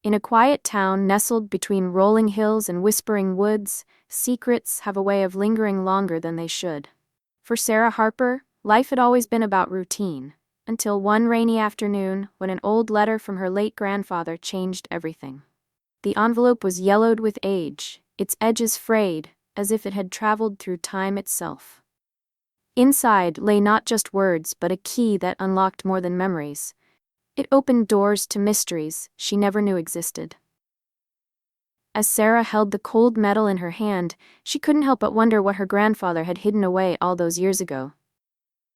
In a quiet town nestled between rolling hills and whispering woods, secrets have a way of lingering longer than they should. For Sarah Harper, life had always been about routine, until one rainy afternoon when an old letter from her late grandfather changed everything. The envelope was yellowed with age, its edges frayed, as if it had traveled through time itself. Inside lay not just words but a key that unlocked more than memories. It opened doors to mysteries she never knew existed. As Sarah held the cold metal in her hand, she couldn't help but wonder what her grandfather had hidden away all those years ago.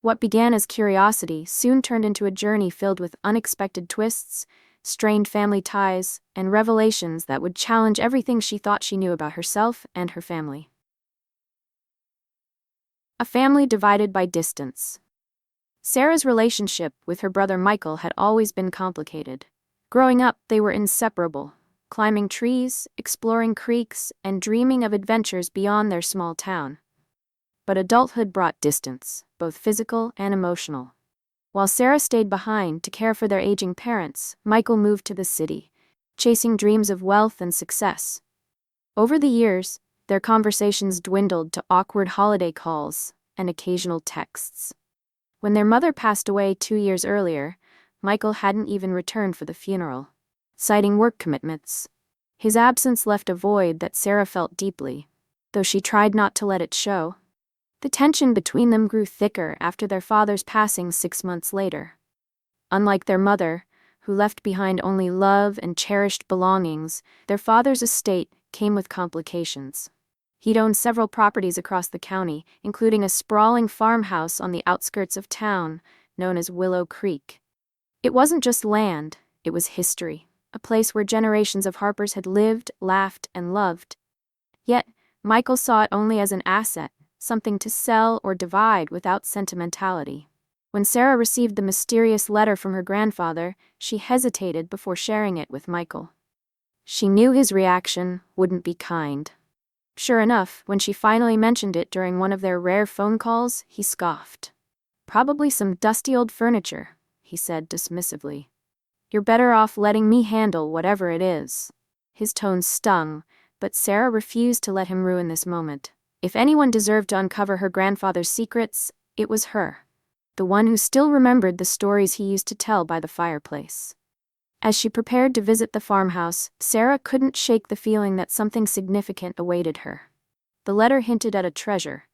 What began as curiosity soon turned into a journey filled with unexpected twists, strained family ties, and revelations that would challenge everything she thought she knew about herself and her family. A family divided by distance. Sarah's relationship with her brother Michael had always been complicated. Growing up, they were inseparable, climbing trees, exploring creeks, and dreaming of adventures beyond their small town. But adulthood brought distance, both physical and emotional. While Sarah stayed behind to care for their aging parents, Michael moved to the city, chasing dreams of wealth and success. Over the years, their conversations dwindled to awkward holiday calls and occasional texts. When their mother passed away 2 years earlier, Michael hadn't even returned for the funeral, citing work commitments. His absence left a void that Sarah felt deeply, though she tried not to let it show. The tension between them grew thicker after their father's passing 6 months later. Unlike their mother, who left behind only love and cherished belongings, their father's estate came with complications. He'd owned several properties across the county, including a sprawling farmhouse on the outskirts of town, known as Willow Creek. It wasn't just land, it was history, a place where generations of Harpers had lived, laughed, and loved. Yet, Michael saw it only as an asset, something to sell or divide without sentimentality. When Sarah received the mysterious letter from her grandfather, she hesitated before sharing it with Michael. She knew his reaction wouldn't be kind. Sure enough, when she finally mentioned it during one of their rare phone calls, he scoffed. "Probably some dusty old furniture," he said dismissively. "You're better off letting me handle whatever it is." His tone stung, but Sarah refused to let him ruin this moment. If anyone deserved to uncover her grandfather's secrets, it was her. The one who still remembered the stories he used to tell by the fireplace. As she prepared to visit the farmhouse, Sarah couldn't shake the feeling that something significant awaited her. The letter hinted at a treasure.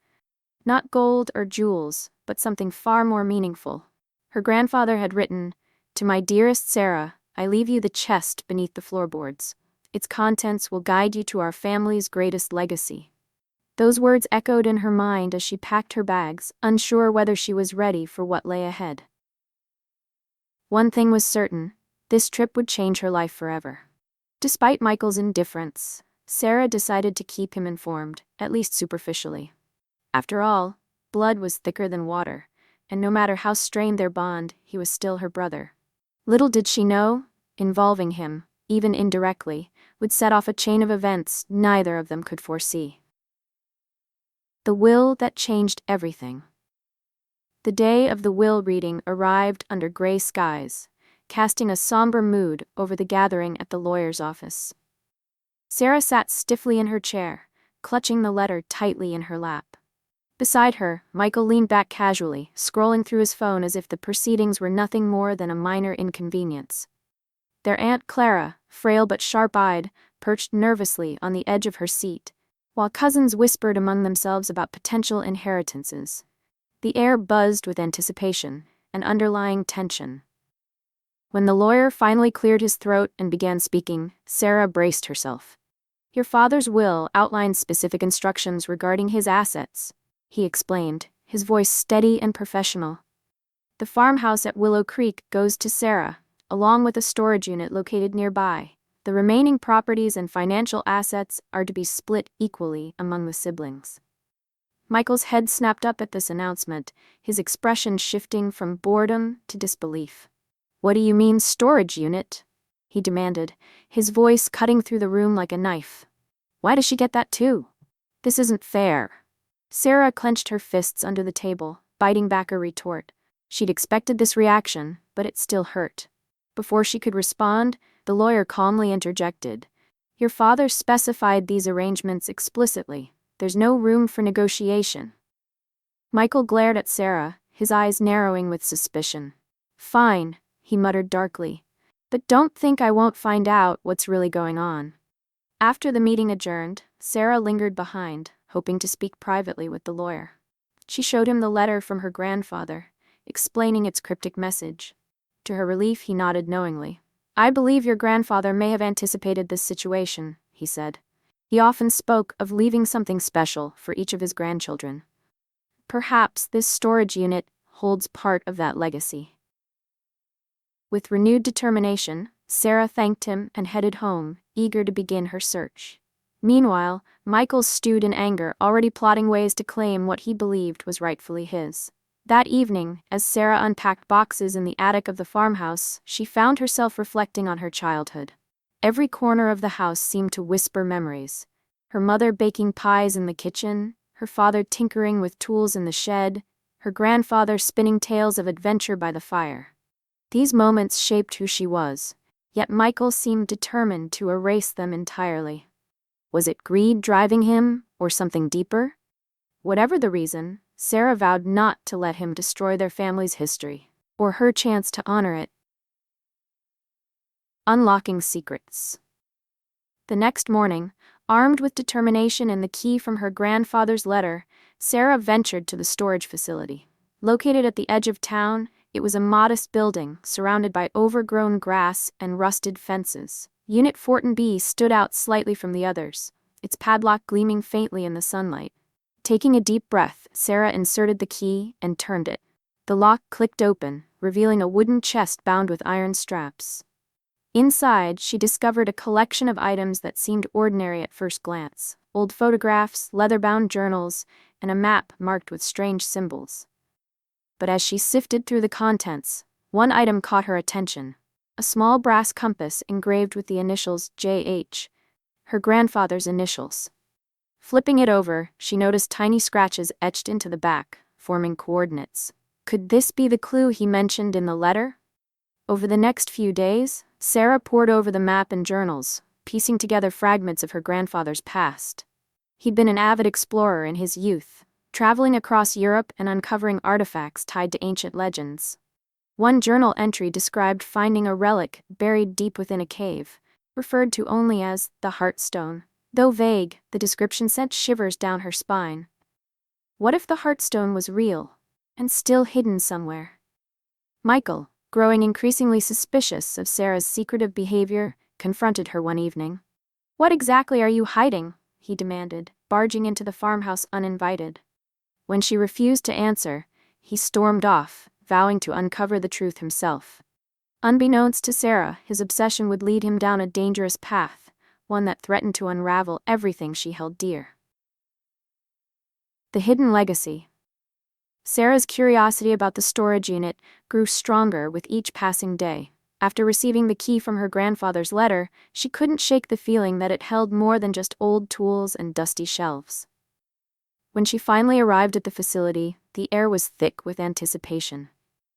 Not gold or jewels, but something far more meaningful. Her grandfather had written, "To my dearest Sarah, I leave you the chest beneath the floorboards. Its contents will guide you to our family's greatest legacy." Those words echoed in her mind as she packed her bags, unsure whether she was ready for what lay ahead. One thing was certain. This trip would change her life forever. Despite Michael's indifference, Sarah decided to keep him informed, at least superficially. After all, blood was thicker than water, and no matter how strained their bond, he was still her brother. Little did she know, involving him, even indirectly, would set off a chain of events neither of them could foresee. The will that changed everything. The day of the will reading arrived under gray skies, casting a somber mood over the gathering at the lawyer's office. Sarah sat stiffly in her chair, clutching the letter tightly in her lap. Beside her, Michael leaned back casually, scrolling through his phone as if the proceedings were nothing more than a minor inconvenience. Their Aunt Clara, frail but sharp-eyed, perched nervously on the edge of her seat, while cousins whispered among themselves about potential inheritances. The air buzzed with anticipation and underlying tension. When the lawyer finally cleared his throat and began speaking, Sarah braced herself. "Your father's will outlined specific instructions regarding his assets," he explained, his voice steady and professional. "The farmhouse at Willow Creek goes to Sarah, along with a storage unit located nearby. The remaining properties and financial assets are to be split equally among the siblings." Michael's head snapped up at this announcement, his expression shifting from boredom to disbelief. "What do you mean, storage unit?" he demanded, his voice cutting through the room like a knife. "Why does she get that too? This isn't fair." Sarah clenched her fists under the table, biting back a retort. She'd expected this reaction, but it still hurt. Before she could respond, the lawyer calmly interjected. Your father specified these arrangements explicitly. There's no room for negotiation. Michael glared at Sarah, his eyes narrowing with suspicion. Fine, he muttered darkly. But don't think I won't find out what's really going on. After the meeting adjourned, Sarah lingered behind, hoping to speak privately with the lawyer. She showed him the letter from her grandfather, explaining its cryptic message. To her relief, he nodded knowingly. I believe your grandfather may have anticipated this situation, he said. He often spoke of leaving something special for each of his grandchildren. Perhaps this storage unit holds part of that legacy. With renewed determination, Sarah thanked him and headed home, eager to begin her search. Meanwhile, Michael stewed in anger, already plotting ways to claim what he believed was rightfully his. That evening, as Sarah unpacked boxes in the attic of the farmhouse, she found herself reflecting on her childhood. Every corner of the house seemed to whisper memories. Her mother baking pies in the kitchen, her father tinkering with tools in the shed, her grandfather spinning tales of adventure by the fire. These moments shaped who she was, yet Michael seemed determined to erase them entirely. Was it greed driving him, or something deeper? Whatever the reason, Sarah vowed not to let him destroy their family's history, or her chance to honor it. Unlocking secrets. The next morning, armed with determination and the key from her grandfather's letter, Sarah ventured to the storage facility. Located at the edge of town, it was a modest building surrounded by overgrown grass and rusted fences. Unit 14B stood out slightly from the others, its padlock gleaming faintly in the sunlight. Taking a deep breath, Sarah inserted the key and turned it. The lock clicked open, revealing a wooden chest bound with iron straps. Inside, she discovered a collection of items that seemed ordinary at first glance: old photographs, leather-bound journals, and a map marked with strange symbols. But as she sifted through the contents, one item caught her attention: a small brass compass engraved with the initials J.H., her grandfather's initials. Flipping it over, she noticed tiny scratches etched into the back, forming coordinates. Could this be the clue he mentioned in the letter? Over the next few days, Sarah pored over the map and journals, piecing together fragments of her grandfather's past. He'd been an avid explorer in his youth, traveling across Europe and uncovering artifacts tied to ancient legends. One journal entry described finding a relic buried deep within a cave, referred to only as the Heartstone. Though vague, the description sent shivers down her spine. What if the Heartstone was real, and still hidden somewhere? Michael, growing increasingly suspicious of Sarah's secretive behavior, confronted her one evening. What exactly are you hiding? He demanded, barging into the farmhouse uninvited. When she refused to answer, he stormed off, vowing to uncover the truth himself. Unbeknownst to Sarah, his obsession would lead him down a dangerous path, one that threatened to unravel everything she held dear. The hidden legacy. Sarah's curiosity about the storage unit grew stronger with each passing day. After receiving the key from her grandfather's letter, she couldn't shake the feeling that it held more than just old tools and dusty shelves. When she finally arrived at the facility, the air was thick with anticipation.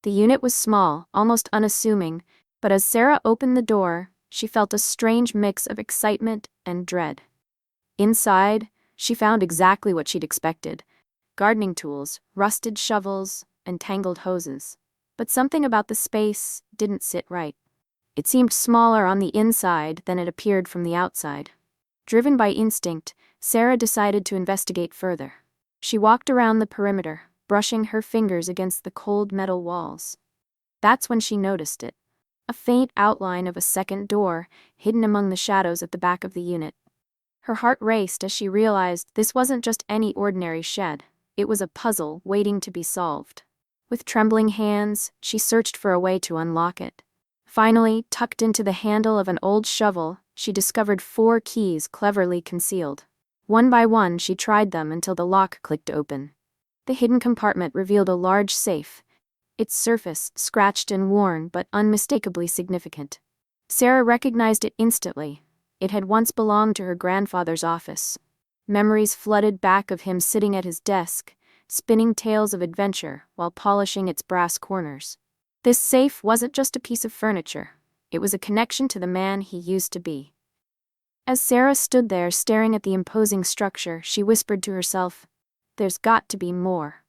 The unit was small, almost unassuming, but as Sarah opened the door, she felt a strange mix of excitement and dread. Inside, she found exactly what she'd expected: gardening tools, rusted shovels, and tangled hoses. But something about the space didn't sit right. It seemed smaller on the inside than it appeared from the outside. Driven by instinct, Sarah decided to investigate further. She walked around the perimeter, brushing her fingers against the cold metal walls. That's when she noticed it: a faint outline of a second door, hidden among the shadows at the back of the unit. Her heart raced as she realized this wasn't just any ordinary shed. It was a puzzle waiting to be solved. With trembling hands, she searched for a way to unlock it. Finally, tucked into the handle of an old shovel, she discovered 4 keys cleverly concealed. One by one, she tried them until the lock clicked open. The hidden compartment revealed a large safe, its surface scratched and worn but unmistakably significant. Sarah recognized it instantly. It had once belonged to her grandfather's office. Memories flooded back of him sitting at his desk, spinning tales of adventure while polishing its brass corners. This safe wasn't just a piece of furniture. It was a connection to the man he used to be. As Sarah stood there staring at the imposing structure, she whispered to herself, "There's got to be more."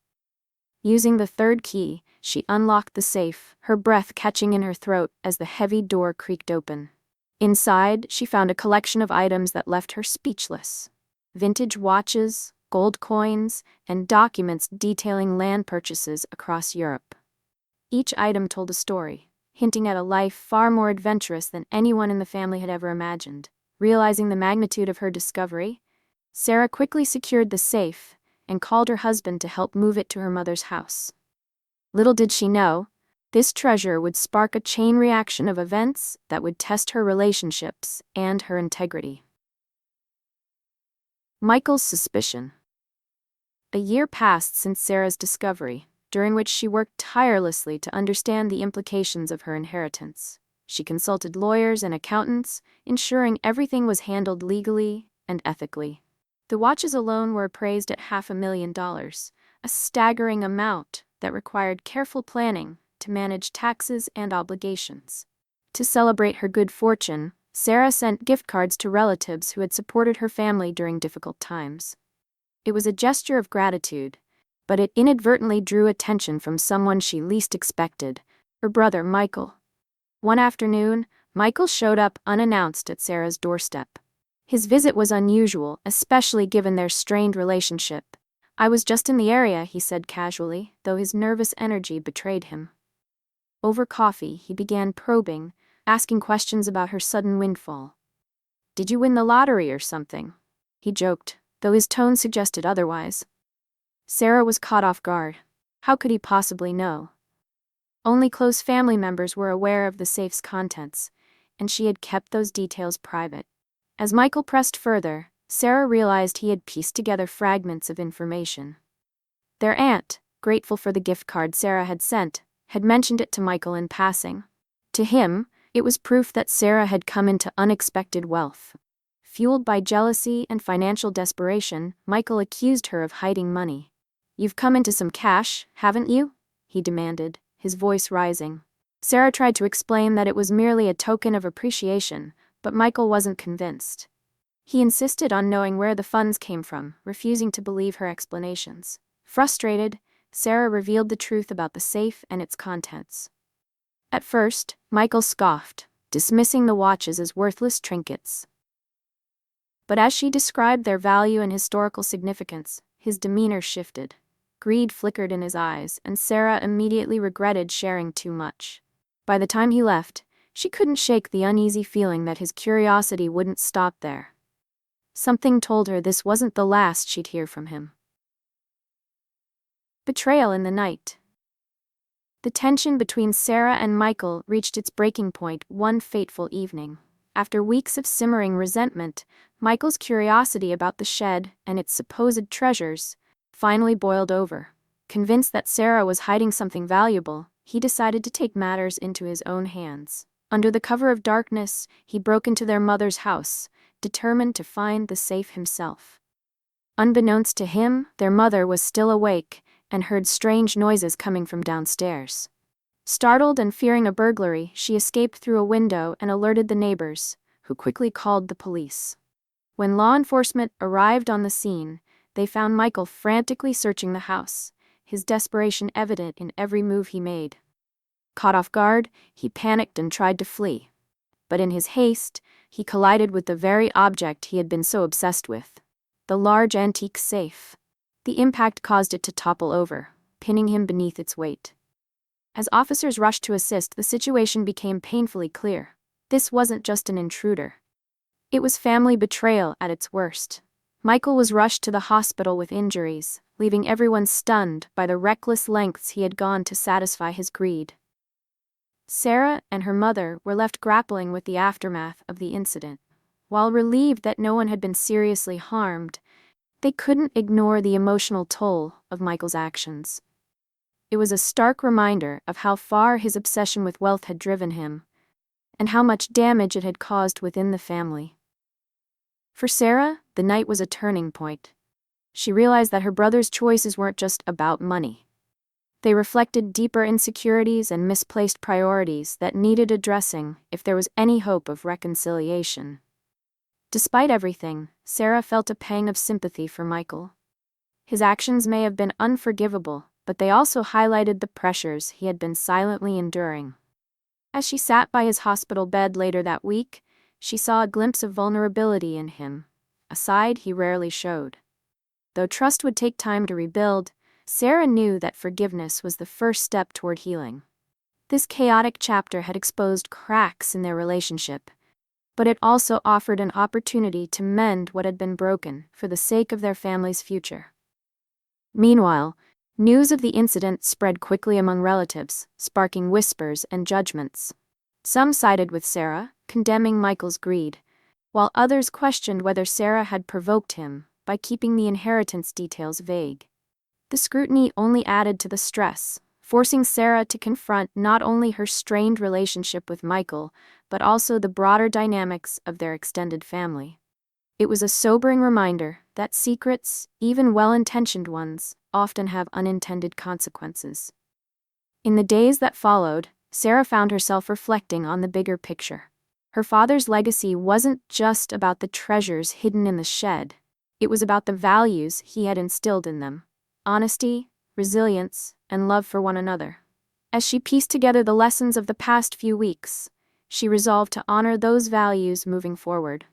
Using the third key, she unlocked the safe, her breath catching in her throat as the heavy door creaked open. Inside, she found a collection of items that left her speechless. Vintage watches, gold coins, and documents detailing land purchases across Europe. Each item told a story, hinting at a life far more adventurous than anyone in the family had ever imagined. Realizing the magnitude of her discovery, Sarah quickly secured the safe and called her husband to help move it to her mother's house. Little did she know, this treasure would spark a chain reaction of events that would test her relationships and her integrity. Michael's suspicion. A year passed since Sarah's discovery, during which she worked tirelessly to understand the implications of her inheritance. She consulted lawyers and accountants, ensuring everything was handled legally and ethically. The watches alone were appraised at $500,000, a staggering amount that required careful planning to manage taxes and obligations. To celebrate her good fortune, Sarah sent gift cards to relatives who had supported her family during difficult times. It was a gesture of gratitude, but it inadvertently drew attention from someone she least expected, her brother Michael. One afternoon, Michael showed up unannounced at Sarah's doorstep. His visit was unusual, especially given their strained relationship. "I was just in the area," he said casually, though his nervous energy betrayed him. Over coffee, he began probing, asking questions about her sudden windfall. "Did you win the lottery or something?" he joked, though his tone suggested otherwise. Sarah was caught off guard. How could he possibly know? Only close family members were aware of the safe's contents, and she had kept those details private. As Michael pressed further, Sarah realized he had pieced together fragments of information. Their aunt, grateful for the gift card Sarah had sent, had mentioned it to Michael in passing. To him, it was proof that Sarah had come into unexpected wealth. Fueled by jealousy and financial desperation, Michael accused her of hiding money. "You've come into some cash, haven't you?" he demanded, his voice rising. Sarah tried to explain that it was merely a token of appreciation, but Michael wasn't convinced. He insisted on knowing where the funds came from, refusing to believe her explanations. Frustrated, Sarah revealed the truth about the safe and its contents. At first, Michael scoffed, dismissing the watches as worthless trinkets. But as she described their value and historical significance, his demeanor shifted. Greed flickered in his eyes, and Sarah immediately regretted sharing too much. By the time he left, she couldn't shake the uneasy feeling that his curiosity wouldn't stop there. Something told her this wasn't the last she'd hear from him. Betrayal in the night. The tension between Sarah and Michael reached its breaking point one fateful evening. After weeks of simmering resentment, Michael's curiosity about the shed and its supposed treasures finally boiled over. Convinced that Sarah was hiding something valuable, he decided to take matters into his own hands. Under the cover of darkness, he broke into their mother's house, determined to find the safe himself. Unbeknownst to him, their mother was still awake and heard strange noises coming from downstairs. Startled and fearing a burglary, she escaped through a window and alerted the neighbors, who quickly called the police. When law enforcement arrived on the scene, they found Michael frantically searching the house, his desperation evident in every move he made. Caught off guard, he panicked and tried to flee. But in his haste, he collided with the very object he had been so obsessed with, the large antique safe. The impact caused it to topple over, pinning him beneath its weight. As officers rushed to assist, the situation became painfully clear. This wasn't just an intruder. It was family betrayal at its worst. Michael was rushed to the hospital with injuries, leaving everyone stunned by the reckless lengths he had gone to satisfy his greed. Sarah and her mother were left grappling with the aftermath of the incident. While relieved that no one had been seriously harmed, they couldn't ignore the emotional toll of Michael's actions. It was a stark reminder of how far his obsession with wealth had driven him, and how much damage it had caused within the family. For Sarah, the night was a turning point. She realized that her brother's choices weren't just about money. They reflected deeper insecurities and misplaced priorities that needed addressing if there was any hope of reconciliation. Despite everything, Sarah felt a pang of sympathy for Michael. His actions may have been unforgivable, but they also highlighted the pressures he had been silently enduring. As she sat by his hospital bed later that week, she saw a glimpse of vulnerability in him, a side he rarely showed. Though trust would take time to rebuild, Sarah knew that forgiveness was the first step toward healing. This chaotic chapter had exposed cracks in their relationship, but it also offered an opportunity to mend what had been broken for the sake of their family's future. Meanwhile, news of the incident spread quickly among relatives, sparking whispers and judgments. Some sided with Sarah, condemning Michael's greed, while others questioned whether Sarah had provoked him by keeping the inheritance details vague. The scrutiny only added to the stress, forcing Sarah to confront not only her strained relationship with Michael, but also the broader dynamics of their extended family. It was a sobering reminder that secrets, even well-intentioned ones, often have unintended consequences. In the days that followed, Sarah found herself reflecting on the bigger picture. Her father's legacy wasn't just about the treasures hidden in the shed. It was about the values he had instilled in them: honesty, resilience, and love for one another. As she pieced together the lessons of the past few weeks, she resolved to honor those values moving forward.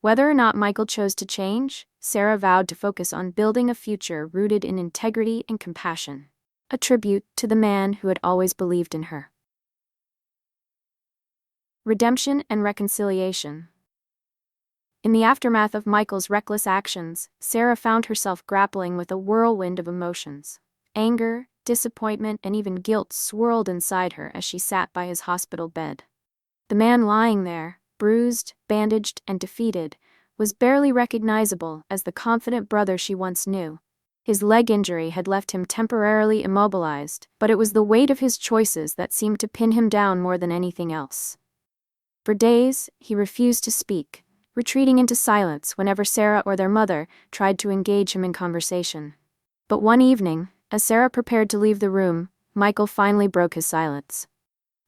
Whether or not Michael chose to change, Sarah vowed to focus on building a future rooted in integrity and compassion, a tribute to the man who had always believed in her. Redemption and reconciliation. In the aftermath of Michael's reckless actions, Sarah found herself grappling with a whirlwind of emotions. Anger, disappointment, and even guilt swirled inside her as she sat by his hospital bed. The man lying there, bruised, bandaged, and defeated, was barely recognizable as the confident brother she once knew. His leg injury had left him temporarily immobilized, but it was the weight of his choices that seemed to pin him down more than anything else. For days, he refused to speak, retreating into silence whenever Sarah or their mother tried to engage him in conversation. But one evening, as Sarah prepared to leave the room, Michael finally broke his silence.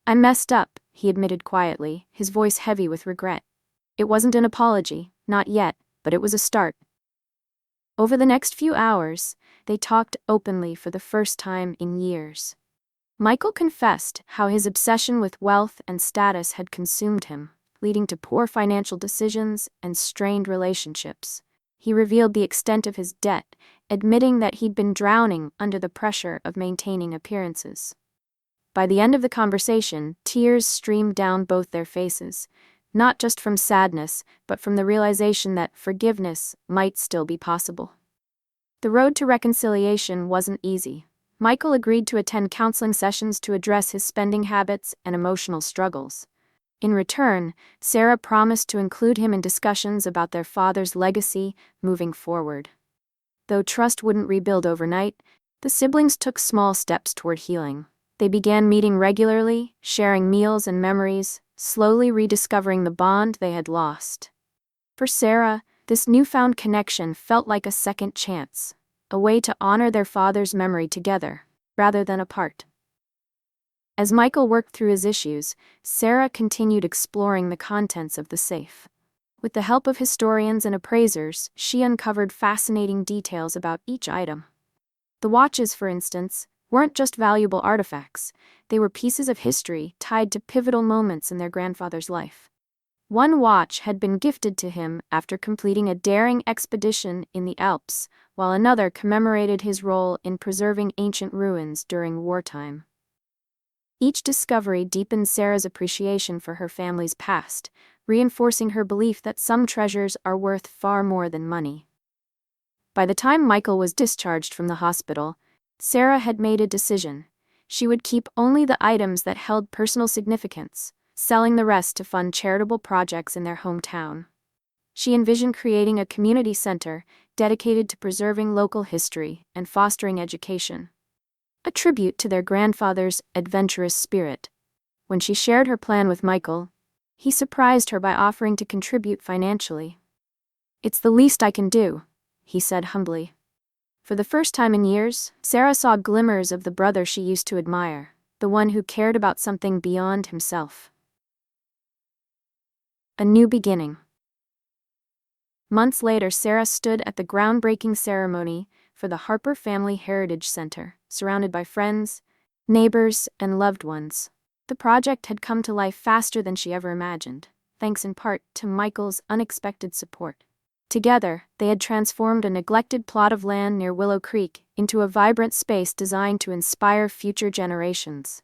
"I messed up," he admitted quietly, his voice heavy with regret. It wasn't an apology, not yet, but it was a start. Over the next few hours, they talked openly for the first time in years. Michael confessed how his obsession with wealth and status had consumed him, leading to poor financial decisions and strained relationships. He revealed the extent of his debt, admitting that he'd been drowning under the pressure of maintaining appearances. By the end of the conversation, tears streamed down both their faces, not just from sadness, but from the realization that forgiveness might still be possible. The road to reconciliation wasn't easy. Michael agreed to attend counseling sessions to address his spending habits and emotional struggles. In return, Sarah promised to include him in discussions about their father's legacy moving forward. Though trust wouldn't rebuild overnight, the siblings took small steps toward healing. They began meeting regularly, sharing meals and memories, slowly rediscovering the bond they had lost. For Sarah, this newfound connection felt like a second chance, a way to honor their father's memory together, rather than apart. As Michael worked through his issues, Sarah continued exploring the contents of the safe. With the help of historians and appraisers, she uncovered fascinating details about each item. The watches, for instance, weren't just valuable artifacts, they were pieces of history tied to pivotal moments in their grandfather's life. One watch had been gifted to him after completing a daring expedition in the Alps, while another commemorated his role in preserving ancient ruins during wartime. Each discovery deepened Sarah's appreciation for her family's past, reinforcing her belief that some treasures are worth far more than money. By the time Michael was discharged from the hospital, Sarah had made a decision. She would keep only the items that held personal significance, selling the rest to fund charitable projects in their hometown. She envisioned creating a community center dedicated to preserving local history and fostering education, a tribute to their grandfather's adventurous spirit. When she shared her plan with Michael, he surprised her by offering to contribute financially. "It's the least I can do," he said humbly. For the first time in years, Sarah saw glimmers of the brother she used to admire, the one who cared about something beyond himself. A new beginning. Months later, Sarah stood at the groundbreaking ceremony for the Harper Family Heritage Center, surrounded by friends, neighbors, and loved ones. The project had come to life faster than she ever imagined, thanks in part to Michael's unexpected support. Together, they had transformed a neglected plot of land near Willow Creek into a vibrant space designed to inspire future generations.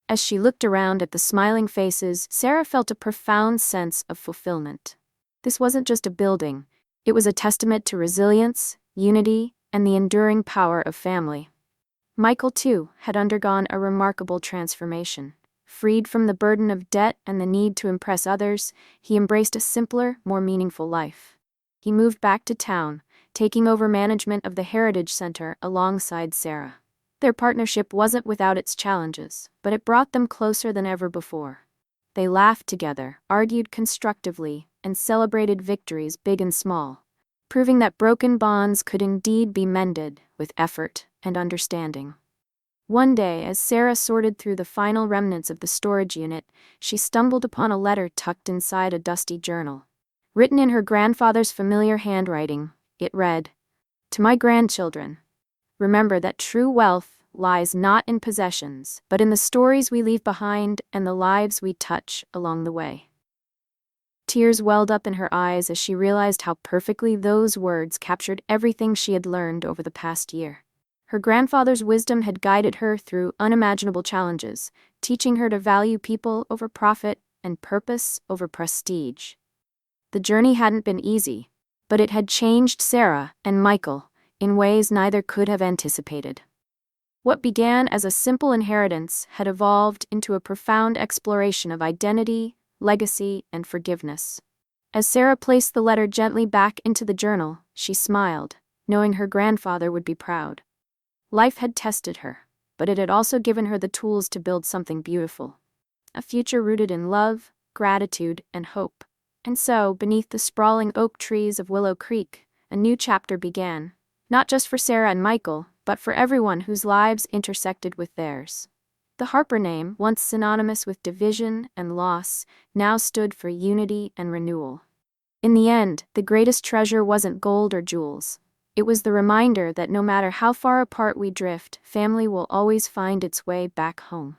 As she looked around at the smiling faces, Sarah felt a profound sense of fulfillment. This wasn't just a building, it was a testament to resilience, unity, and the enduring power of family. Michael, too, had undergone a remarkable transformation. Freed from the burden of debt and the need to impress others, he embraced a simpler, more meaningful life. He moved back to town, taking over management of the Heritage Center alongside Sarah. Their partnership wasn't without its challenges, but it brought them closer than ever before. They laughed together, argued constructively, and celebrated victories big and small, proving that broken bonds could indeed be mended with effort and understanding. One day, as Sarah sorted through the final remnants of the storage unit, she stumbled upon a letter tucked inside a dusty journal. Written in her grandfather's familiar handwriting, it read, "To my grandchildren, remember that true wealth lies not in possessions, but in the stories we leave behind and the lives we touch along the way." Tears welled up in her eyes as she realized how perfectly those words captured everything she had learned over the past year. Her grandfather's wisdom had guided her through unimaginable challenges, teaching her to value people over profit and purpose over prestige. The journey hadn't been easy, but it had changed Sarah and Michael in ways neither could have anticipated. What began as a simple inheritance had evolved into a profound exploration of identity, legacy, and forgiveness. As Sarah placed the letter gently back into the journal, she smiled, knowing her grandfather would be proud. Life had tested her, but it had also given her the tools to build something beautiful. A future rooted in love, gratitude, and hope. And so, beneath the sprawling oak trees of Willow Creek, a new chapter began, not just for Sarah and Michael, but for everyone whose lives intersected with theirs. The Harper name, once synonymous with division and loss, now stood for unity and renewal. In the end, the greatest treasure wasn't gold or jewels. It was the reminder that no matter how far apart we drift, family will always find its way back home.